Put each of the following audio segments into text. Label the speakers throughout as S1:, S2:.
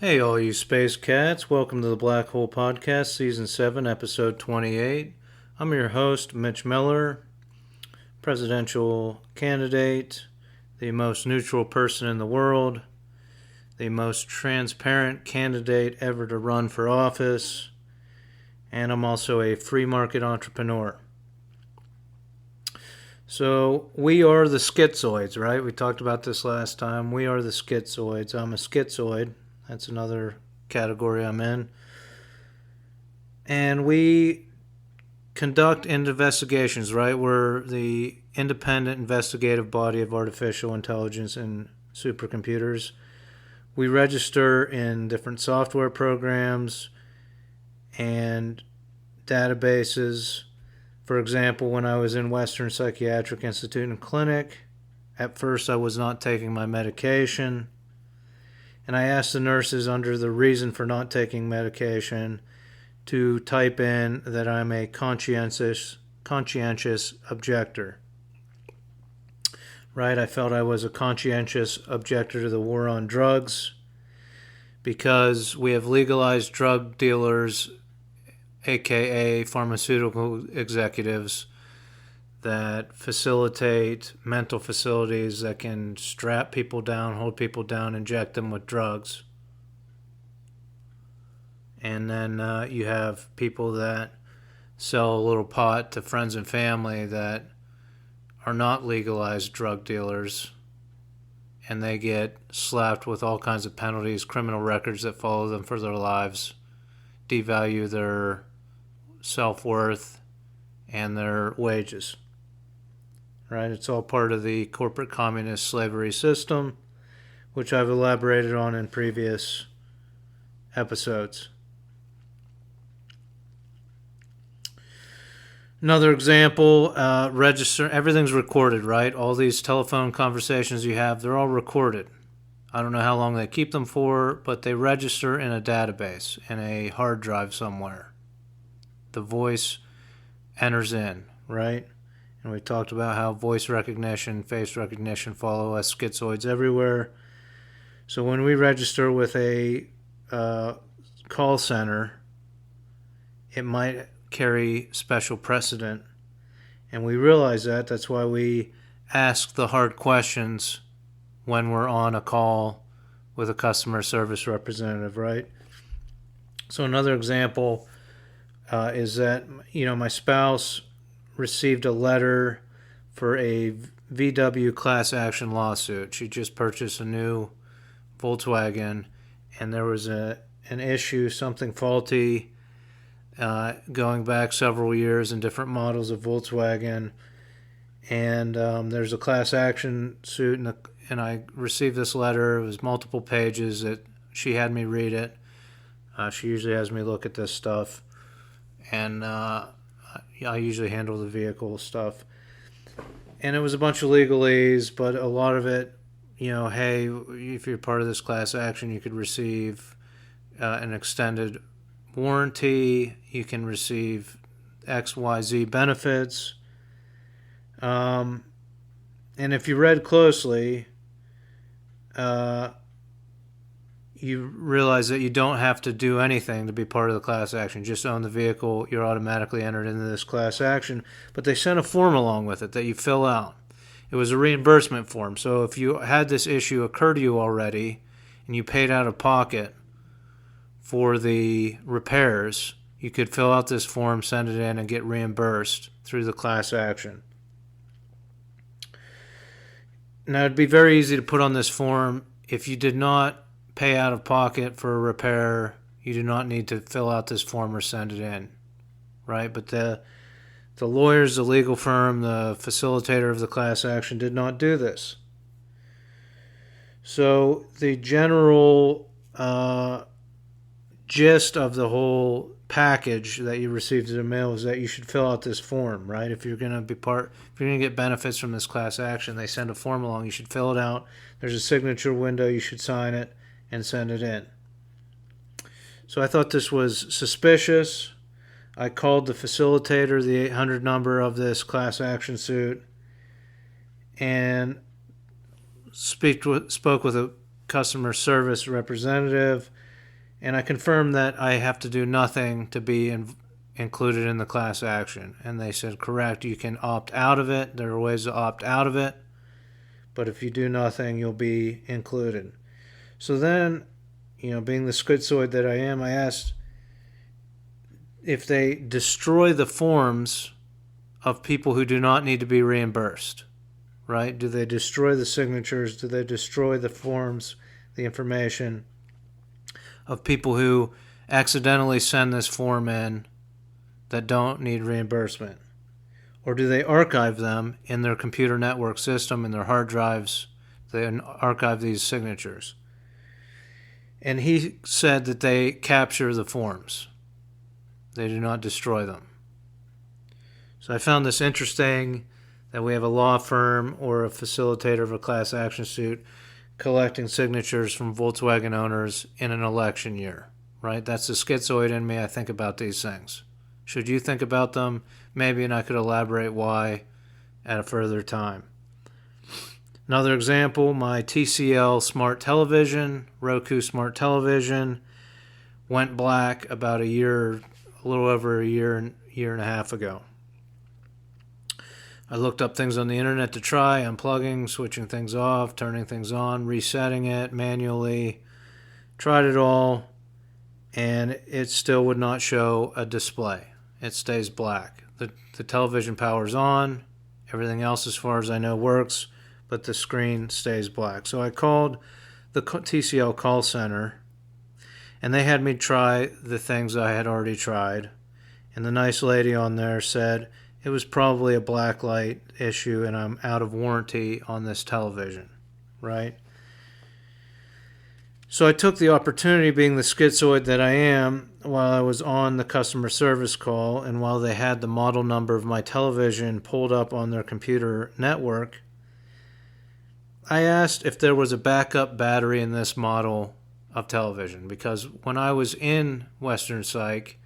S1: Hey, all you space cats. Welcome to the Black Hole Podcast, Season 7, Episode 28. I'm your host, Mitch Miller, presidential candidate, the most neutral person in the world, the most transparent candidate ever to run for office, and I'm also a free market entrepreneur. So, we are the schizoids, right? We talked about this last time. We are the schizoids. I'm a schizoid. That's another category I'm in. And we conduct investigations, right? We're the independent investigative body of artificial intelligence and supercomputers. We register in different software programs and databases. For example, when I was in Western Psychiatric Institute and Clinic, at first I was not taking my medication. And I asked the nurses under the reason for not taking medication to type in that I'm a conscientious objector. Right? I felt I was a conscientious objector to the war on drugs because we have legalized drug dealers, aka pharmaceutical executives, that facilitate mental facilities that can strap people down, hold people down, inject them with drugs. And then you have people that sell a little pot to friends and family that are not legalized drug dealers, and they get slapped with all kinds of penalties, criminal records that follow them for their lives, devalue their self-worth and their wages. Right? It's all part of the corporate communist slavery system, which I've elaborated on in previous episodes. Another example, register. Everything's recorded, right? All these telephone conversations you have, they're all recorded. I don't know how long they keep them for, but they register in a database, in a hard drive somewhere. The voice enters in, right? And we talked about how voice recognition, face recognition follow us schizoids everywhere. So when we register with a call center, it might carry special precedent. And we realize that. That's why we ask the hard questions when we're on a call with a customer service representative, right? So another example is that, my spouse received a letter for a VW class action lawsuit. She just purchased a new Volkswagen, and there was an issue, something faulty, going back several years in different models of Volkswagen. And there's a class action suit, and I received this letter. It was multiple pages. She had me read it. She usually has me look at this stuff. And I usually handle the vehicle stuff. And it was a bunch of legalese, but a lot of it, hey, if you're part of this class action, you could receive an extended warranty. You can receive XYZ benefits. And if you read closely, you realize that you don't have to do anything to be part of the class action. Just own the vehicle, you're automatically entered into this class action. But they sent a form along with it that you fill out. It was a reimbursement form. So if you had this issue occur to you already and you paid out of pocket for the repairs, you could fill out this form, send it in, and get reimbursed through the class action. Now, it'd be very easy to put on this form if you did not pay out of pocket for a repair. You do not need to fill out this form or send it in, right? But the lawyers, the legal firm, the facilitator of the class action did not do this. So the general gist of the whole package that you received in the mail is that you should fill out this form, right? If you're going to get benefits from this class action, they send a form along, you should fill it out. There's a signature window, you should sign it and send it in. So I thought this was suspicious. I called the facilitator, the 800 number of this class action suit, and spoke with a customer service representative. And I confirmed that I have to do nothing to be included in the class action. And they said, correct, you can opt out of it. There are ways to opt out of it. But if you do nothing, you'll be included. So then, being the schizoid that I am, I asked if they destroy the forms of people who do not need to be reimbursed, right? Do they destroy the signatures? Do they destroy the forms, the information of people who accidentally send this form in that don't need reimbursement? Or do they archive them in their computer network system, in their hard drives? They archive these signatures. And he said that they capture the forms. They do not destroy them. So I found this interesting, that we have a law firm or a facilitator of a class action suit collecting signatures from Volkswagen owners in an election year, right? That's the schizoid in me. I think about these things. Should you think about them? Maybe, and I could elaborate why at a further time. Another example, my TCL smart television, Roku smart television, went black about a little over a year and a half ago. I looked up things on the internet to try, unplugging, switching things off, turning things on, resetting it manually, tried it all, and it still would not show a display. It stays black. The television powers on, everything else as far as I know works, but the screen stays black. So I called the TCL call center, and they had me try the things I had already tried, and the nice lady on there said it was probably a black light issue and I'm out of warranty on this television, right? So I took the opportunity, being the schizoid that I am, while I was on the customer service call and while they had the model number of my television pulled up on their computer network, I asked if there was a backup battery in this model of television, because when I was in Western Psych,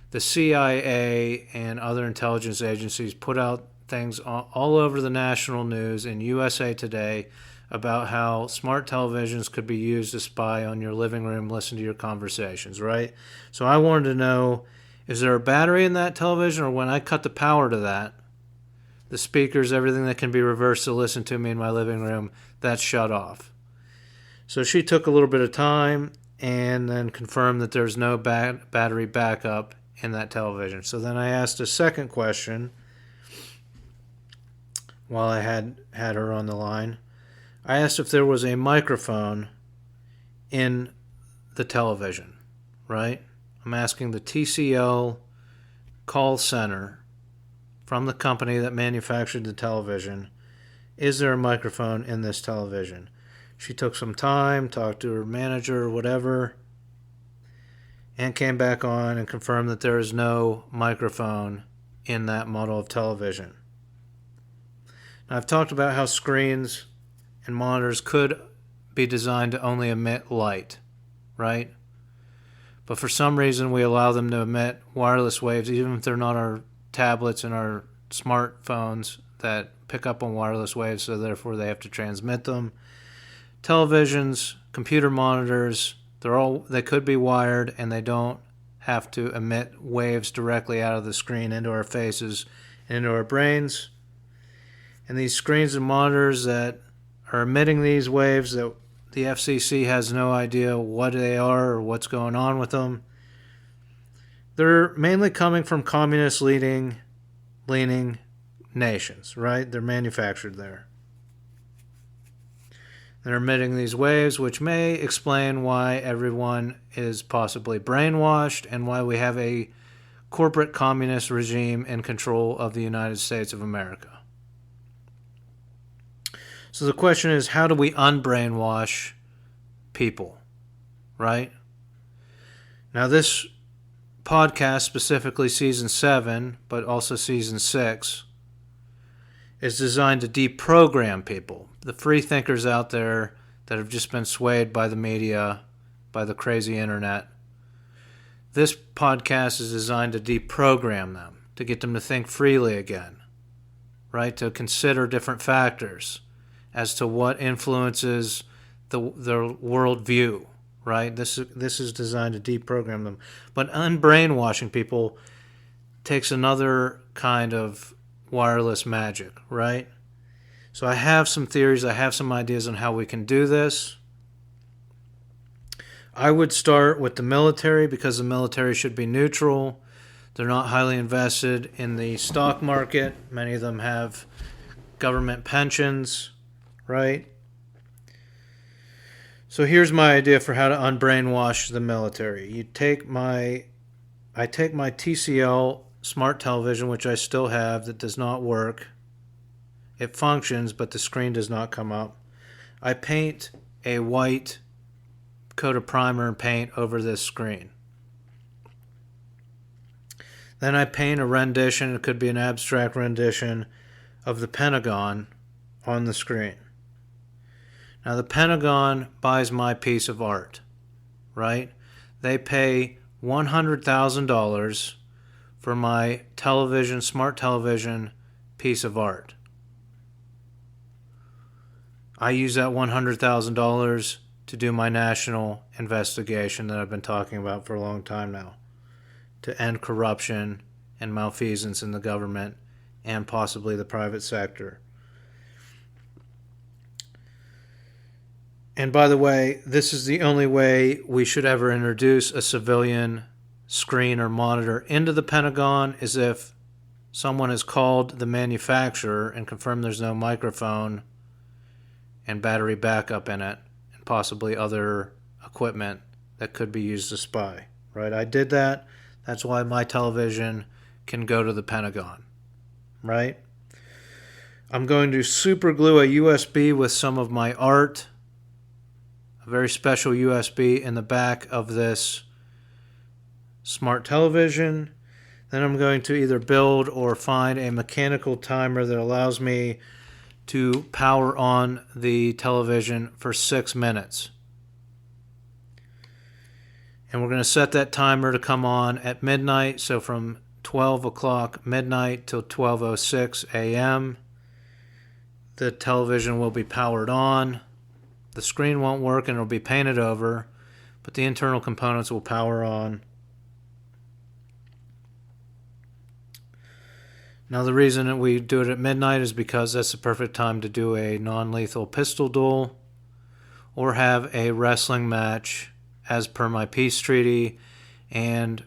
S1: the CIA and other intelligence agencies put out things all over the national news in USA Today about how smart televisions could be used to spy on your living room, listen to your conversations, right? So I wanted to know, is there a battery in that television, or when I cut the power to that, the speakers, everything that can be reversed to listen to me in my living room, that's shut off? So she took a little bit of time and then confirmed that there's no battery backup in that television. So then I asked a second question while I had her on the line. I asked if there was a microphone in the television, right? I'm asking the TCL call center from the company that manufactured the television, is there a microphone in this television? She took some time, talked to her manager or whatever, and came back on and confirmed that there is no microphone in that model of television. Now, I've talked about how screens and monitors could be designed to only emit light, right? But for some reason, we allow them to emit wireless waves, even if they're not our tablets and our smartphones that pick up on wireless waves, so therefore they have to transmit them. Televisions, computer monitors, they could be wired, and they don't have to emit waves directly out of the screen into our faces and into our brains. And these screens and monitors that are emitting these waves that the FCC has no idea what they are or what's going on with them, they're mainly coming from communist leaning nations, right? They're manufactured there. They're emitting these waves, which may explain why everyone is possibly brainwashed and why we have a corporate communist regime in control of the United States of America. So the question is, how do we unbrainwash people, right? Now, this podcast, specifically Season 7, but also Season 6, is designed to deprogram people, the free thinkers out there that have just been swayed by the media, by the crazy internet. This podcast is designed to deprogram them, to get them to think freely again, right? To consider different factors as to what influences their worldview, right? This is designed to deprogram them. But unbrainwashing people takes another kind of wireless magic, right? So I have some theories, I have some ideas on how we can do this. I would start with the military because the military should be neutral. They're not highly invested in the stock market. Many of them have government pensions, right? So here's my idea for how to unbrainwash the military. I take my TCL smart television, which I still have, that does not work. It functions, but the screen does not come up. I paint a white coat of primer and paint over this screen. Then I paint a rendition, it could be an abstract rendition, of the Pentagon on the screen. Now the Pentagon buys my piece of art, right? They pay $100,000 for my television, smart television piece of art. I use that $100,000 to do my national investigation that I've been talking about for a long time now, to end corruption and malfeasance in the government and possibly the private sector. And by the way, this is the only way we should ever introduce a civilian screen or monitor into the Pentagon, is if someone has called the manufacturer and confirmed there's no microphone and battery backup in it, and possibly other equipment that could be used to spy, right? I did that. That's why my television can go to the Pentagon, right? I'm going to super glue a USB with some of my art, a very special USB in the back of this smart television. Then I'm going to either build or find a mechanical timer that allows me to power on the television for 6 minutes. And we're going to set that timer to come on at midnight, so from 12 o'clock midnight till 12:06 a.m. the television will be powered on. The screen won't work and it'll be painted over, but the internal components will power on. Now the reason that we do it at midnight is because that's the perfect time to do a non-lethal pistol duel or have a wrestling match as per my peace treaty, and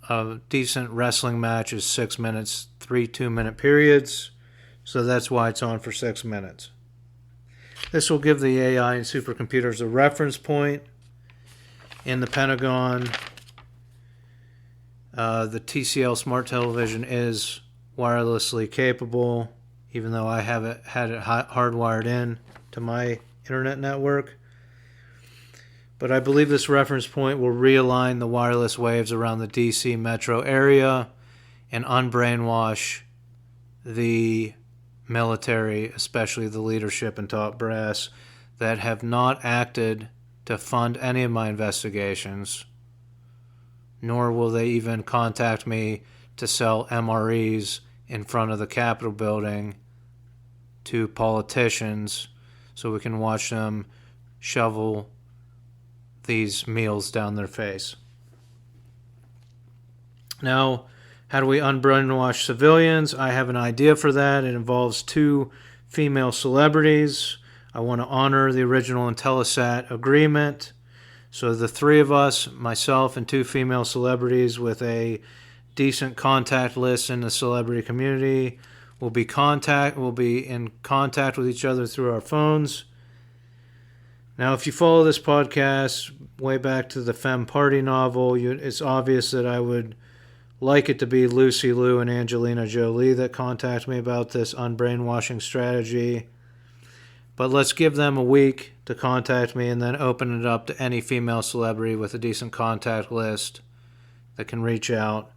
S1: a decent wrestling match is 6 minutes, 3 2-minute periods, so that's why it's on for 6 minutes. This will give the AI and supercomputers a reference point. In the Pentagon, the TCL smart television is wirelessly capable, even though I had it hardwired in to my internet network. But I believe this reference point will realign the wireless waves around the DC metro area and unbrainwash the military, especially the leadership and top brass, that have not acted to fund any of my investigations, nor will they even contact me to sell MREs in front of the Capitol building to politicians so we can watch them shovel these meals down their face. Now, how do we unbrainwash civilians? I have an idea for that. It involves 2 female celebrities. I want to honor the original Intellisat agreement. So the 3 of us, myself and 2 female celebrities with a decent contact list in the celebrity community, will be in contact with each other through our phones. Now, if you follow this podcast way back to the Femme Party novel, it's obvious that I would like it to be Lucy Liu and Angelina Jolie that contact me about this unbrainwashing strategy. But let's give them a week to contact me and then open it up to any female celebrity with a decent contact list that can reach out.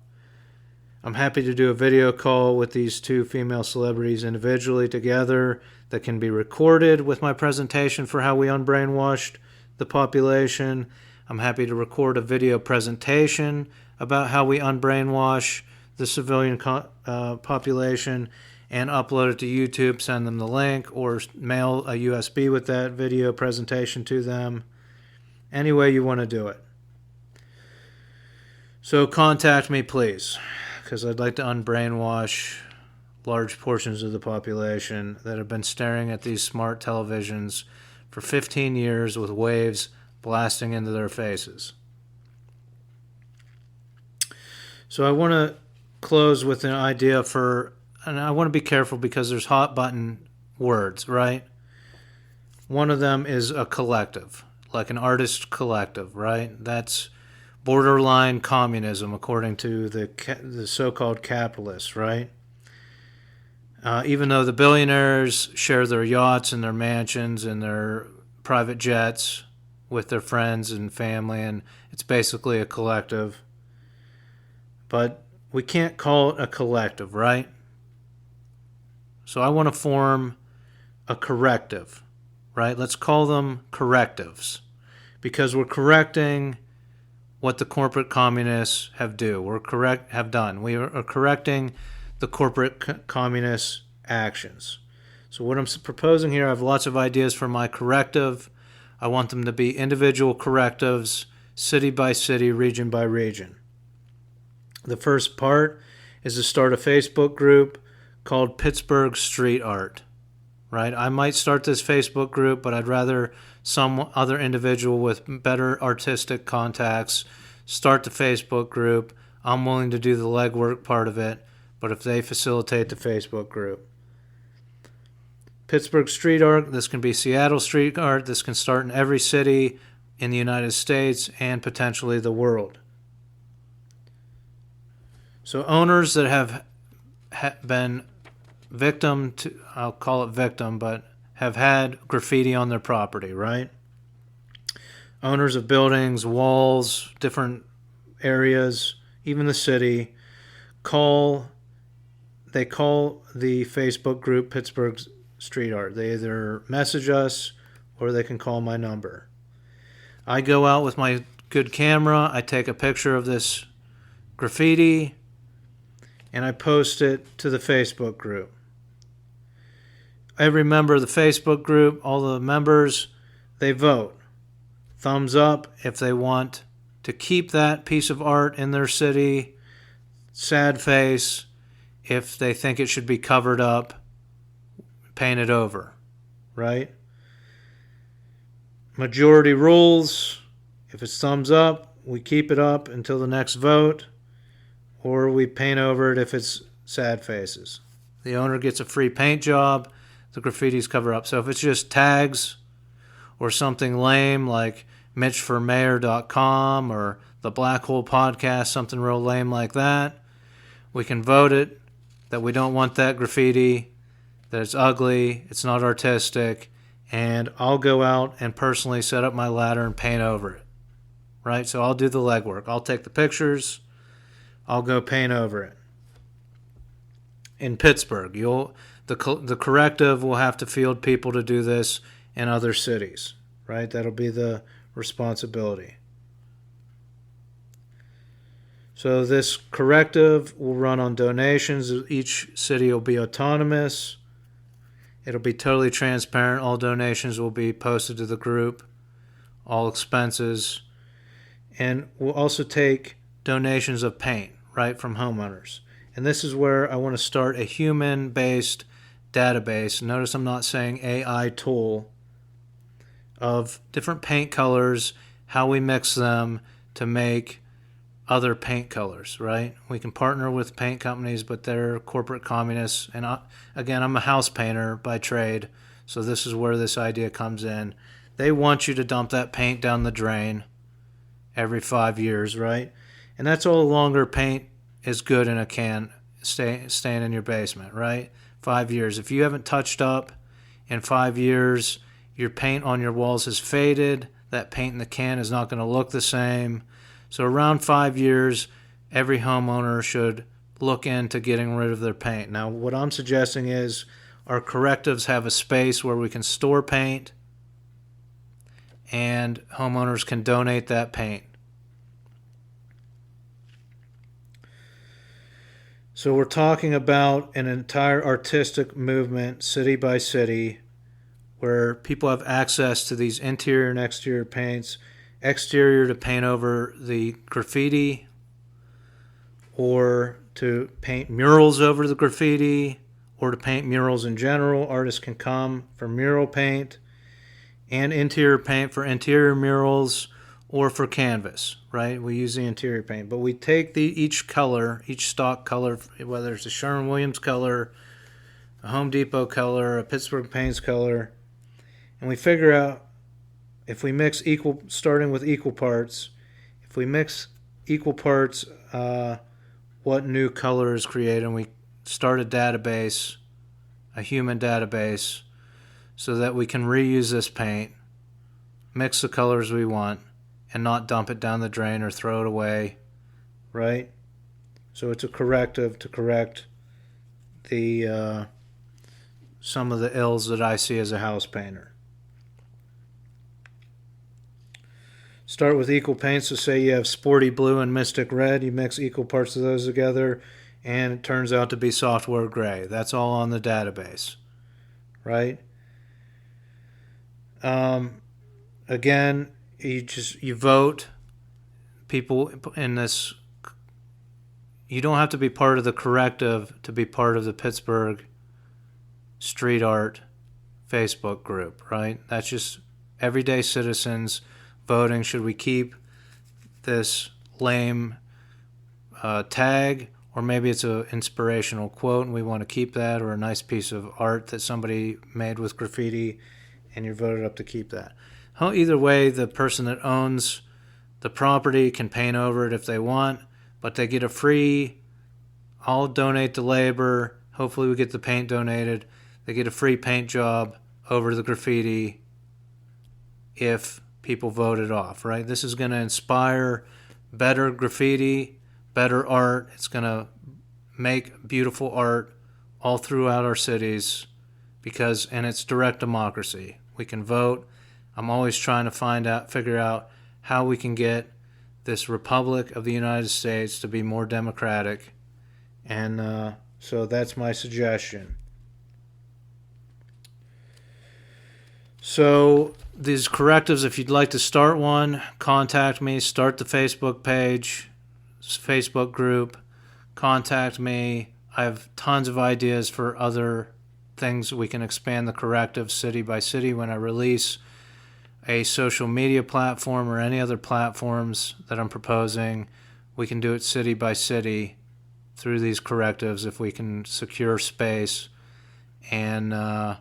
S1: I'm happy to do a video call with these 2 female celebrities individually together that can be recorded with my presentation for how we unbrainwashed the population. I'm happy to record a video presentation about how we unbrainwash the civilian population and upload it to YouTube, send them the link, or mail a USB with that video presentation to them. Any way you want to do it. So contact me, please, because I'd like to unbrainwash large portions of the population that have been staring at these smart televisions for 15 years with waves blasting into their faces. So I want to close with an idea and I want to be careful because there's hot button words, right? One of them is a collective, like an artist collective, right? That's borderline communism, according to the so-called capitalists, right? Even though the billionaires share their yachts and their mansions and their private jets with their friends and family, and it's basically a collective. But we can't call it a collective, right? So I want to form a corrective, right? Let's call them correctives, because we're correcting what the corporate communists have done. We are correcting the corporate communist actions. So what I'm proposing here, I have lots of ideas for my corrective. I want them to be individual correctives, city by city, region by region. The first part is to start a Facebook group called Pittsburgh Street Art, right? I might start this Facebook group, but I'd rather some other individual with better artistic contacts start the Facebook group. I'm willing to do the legwork part of it, but if they facilitate the Facebook group. Pittsburgh Street Art, this can be Seattle Street Art, this can start in every city in the United States and potentially the world. So owners that have been victim to, I'll call it victim, but have had graffiti on their property, right? Owners of buildings, walls, different areas, even the city, call the Facebook group Pittsburgh Street Art. They either message us or they can call my number. I go out with my good camera, I take a picture of this graffiti, and I post it to the Facebook group. Every member of the Facebook group, all the members, they vote. Thumbs up if they want to keep that piece of art in their city. Sad face if they think it should be covered up, painted over, right? Majority rules. If it's thumbs up, we keep it up until the next vote, or we paint over it if it's sad faces. The owner gets a free paint job, the graffiti's cover up. So if it's just tags or something lame like MitchForMayor.com or the Black Hole Podcast, something real lame like that, we can vote it that we don't want that graffiti, that it's ugly, it's not artistic, and I'll go out and personally set up my ladder and paint over it, right? So I'll do the legwork. I'll take the pictures, I'll go paint over it. In Pittsburgh, the corrective will have to field people to do this in other cities, right? That'll be the responsibility. So this corrective will run on donations. Each city will be autonomous. It'll be totally transparent. All donations will be posted to the group, all expenses. And we'll also take donations of paint, right, from homeowners. And this is where I want to start a human-based database. Notice I'm not saying AI tool, of different paint colors, how we mix them to make other paint colors, right? We can partner with paint companies, but they're corporate communists. And again, I'm a house painter by trade, so this is where this idea comes in. They want you to dump that paint down the drain every 5 years, right? And that's all longer paint is good in a can staying in your basement, right? 5 years. If you haven't touched up in 5 years, your paint on your walls has faded. That paint in the can is not going to look the same. So around 5 years, every homeowner should look into getting rid of their paint. Now, what I'm suggesting is our correctives have a space where we can store paint and homeowners can donate that paint. So we're talking about an entire artistic movement, city by city, where people have access to these interior and exterior paints. exterior to paint over the graffiti, or to paint murals over the graffiti, or to paint murals in general. Artists can come for mural paint and interior paint for interior murals or for canvas, right? We use the interior paint, but we take each color, each stock color, whether it's a Sherwin-Williams color, a Home Depot color, a Pittsburgh Paints color, and we figure out if we mix starting with equal parts, if we mix equal parts, what new color is created, and we start a database, a human database, so that we can reuse this paint, mix the colors we want, and not dump it down the drain or throw it away, right? So it's a corrective to correct the some of the ills that I see as a house painter. Start with equal paints. So say you have Sporty Blue and Mystic Red. You mix equal parts of those together, and it turns out to be Software Gray. That's all on the database, right? Again, you vote. People in this, you don't have to be part of the corrective to be part of the Pittsburgh Street Art Facebook group, right? That's just everyday citizens voting. Should we keep this lame tag, or maybe it's an inspirational quote and we want to keep that, or a nice piece of art that somebody made with graffiti and you're voted up to keep that. Either way, the person that owns the property can paint over it if they want, but they get a free, I'll donate the labor, hopefully we get the paint donated, they get a free paint job over the graffiti if people vote it off, right? This is going to inspire better graffiti, better art. It's going to make beautiful art all throughout our cities and it's direct democracy. We can vote. I'm always trying to figure out how we can get this Republic of the United States to be more democratic. And so that's my suggestion. So these correctives, if you'd like to start one, contact me. Start the Facebook page, Facebook group. Contact me. I have tons of ideas for other things we can expand the corrective city by city. When I release a social media platform or any other platforms that I'm proposing, we can do it city by city through these correctives if we can secure space. And I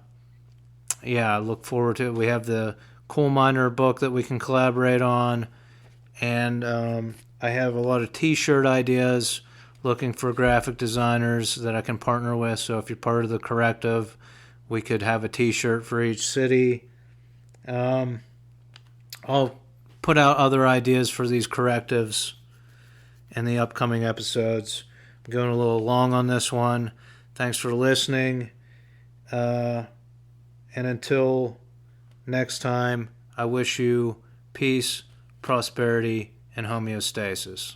S1: look forward to it. We have the Coal Miner book that we can collaborate on, and I have a lot of t-shirt ideas, looking for graphic designers that I can partner with. So if you're part of the corrective, we could have a t-shirt for each city. I'll put out other ideas for these correctives in the upcoming episodes. I'm going a little long on this one. Thanks for listening. And until next time, I wish you peace, prosperity, and homeostasis.